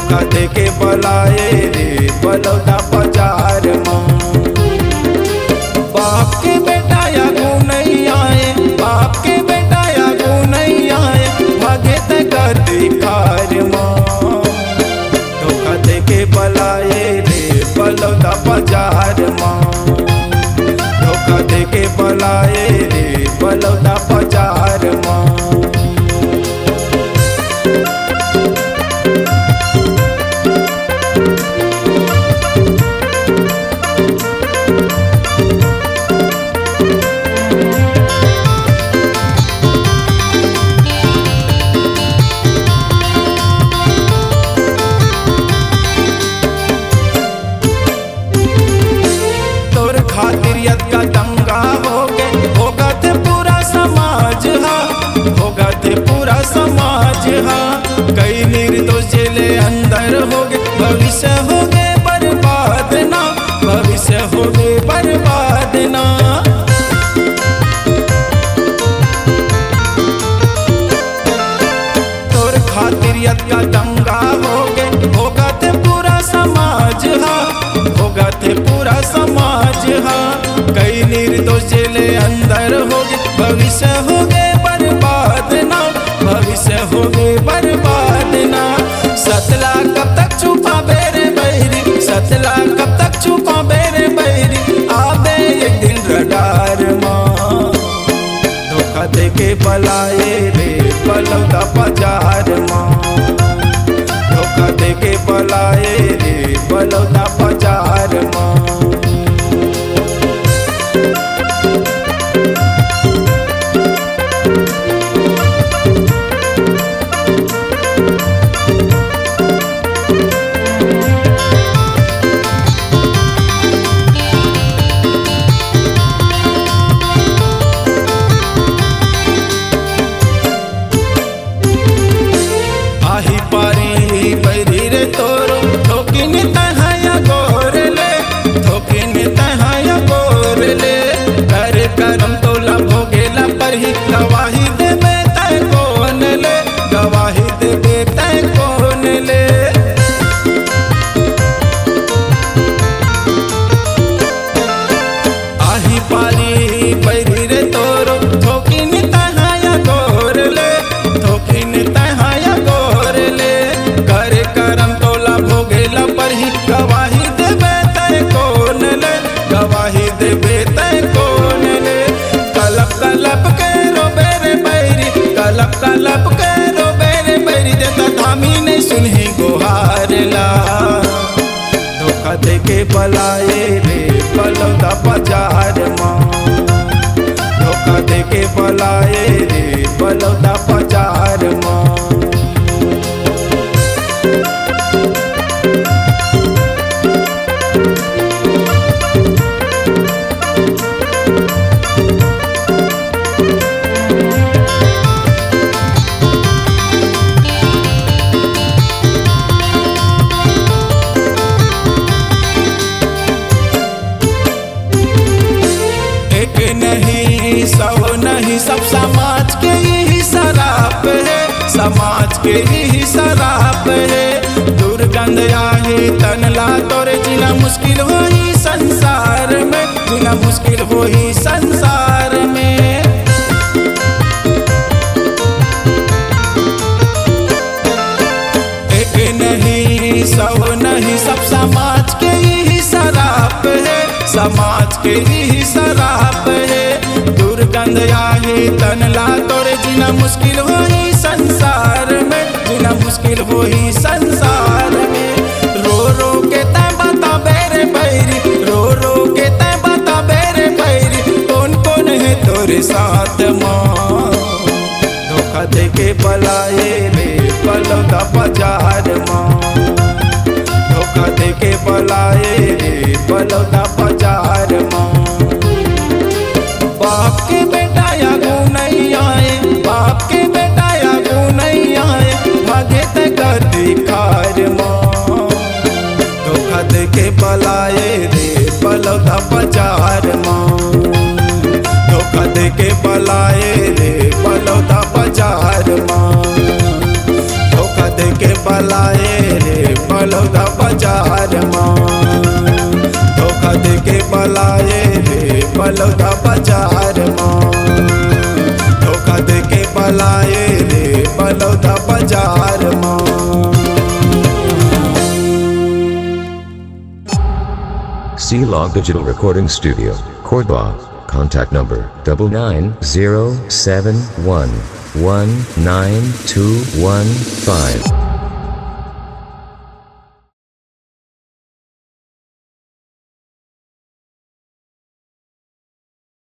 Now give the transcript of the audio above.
धोखा दे के बलाए रे बलौदा बाजार माँ। बाप के बेटा या नहीं आए, बाप के बेटा या नहीं आए, भागे ते करती कार माँ। धोखा दे के बलाए रे बलौदा बाजार माँ। धोखा दे के बलाए रे बलौदा बाजार माँ। खातिर यद का दंगा होगा थे पूरा समाज हा, होगा थे पूरा समाज हा। कई निर्दोष जेले अंदर हो गए, भविष्य हो गए बर्बाद ना, भविष्य हो गए बर्बाद ना। तोर खातिर यद का दंगा होगा थे पूरा समाज हा, होगा थे पूरा समाज हा। कई निर्दोष जेले अंदर हो गए, भविष्य हो गए बर्बाद ना, भविष्य हो गए बर्बाद ना। सतला कब तक छुपा बेरे बैरी, सतला कब तक छुपा बेरे बैरी, आबे एक दिन रडार माँ। धोखा दे के बलाए रे बलौदा बाजार माँ। धोखा दे के बलाए रे बलौदा बाजार माँ। आही पारी बैरी रे तोरो ठोकिन तहाया गोर ले, ठोकिन तहाया गोर ले। कर करम तोला भोगेला पर ही गवाही देबे तै कौन ले, गवाही देबे तै कौन ले। आही पारी बैरी रे तोरो ठोकिन तहाया गोर ले, ठोकिन तहाया गोर ले। कर करम तोला भोगेला पर ही गवाही देबे तै कौन ले, गवाही देबे तै कौन ले। कलप कलप के रोबे रे बैरी, कलप कलप के रोबे रे बैरी, देता धामी नहीं सुनही गोहार ला। धोखा दे के बलाए रे बलौदा बाजार माँ। धोखा दे के बलाए रे बलौदा बाजार माँ। एक नहीं सब नहीं सब समाज के ही शराब है, समाज के ही शराब है। दुर्गंध आही तनला तोरे जीना मुश्किल हो ही संसार में, जीना मुश्किल हो ही संसार में। एक नहीं सब नहीं सब समाज के ही शराब है, समाज के ही शराब है। दुर्गंध आही तनला तोरे जीना मुश्किल हो ही संसार में, जीना मुश्किल हो ही संसार में। रो रो के तै बता बेरे बैरी, रो रो के तै बता बेरे बैरी, कौन कौन है तोरे साथ माँ। धोखा दे के बलाए रे बलौदा बाजार माँ। धोखा दे के बलाए रे बलौदा बाजार माँ। बाप के बेटा या नहीं आए, बाप के बेटा या नहीं आए, भागे ते करती कार माँ। धोखा दे के बलाए रे बलौदा बाजार माँ। धोखा दे के बलाए रे बलौदा बाजार माँ। धोखा दे के बलाए रे बलौदा बाजार माँ। धोखा दे के पलाए रे बलौदा बाजार माँ। धोखा दे के पलाए रे बलौदा बाजार माँ। C-Log Digital Recording Studio, Cordoba. Contact number 9907119215.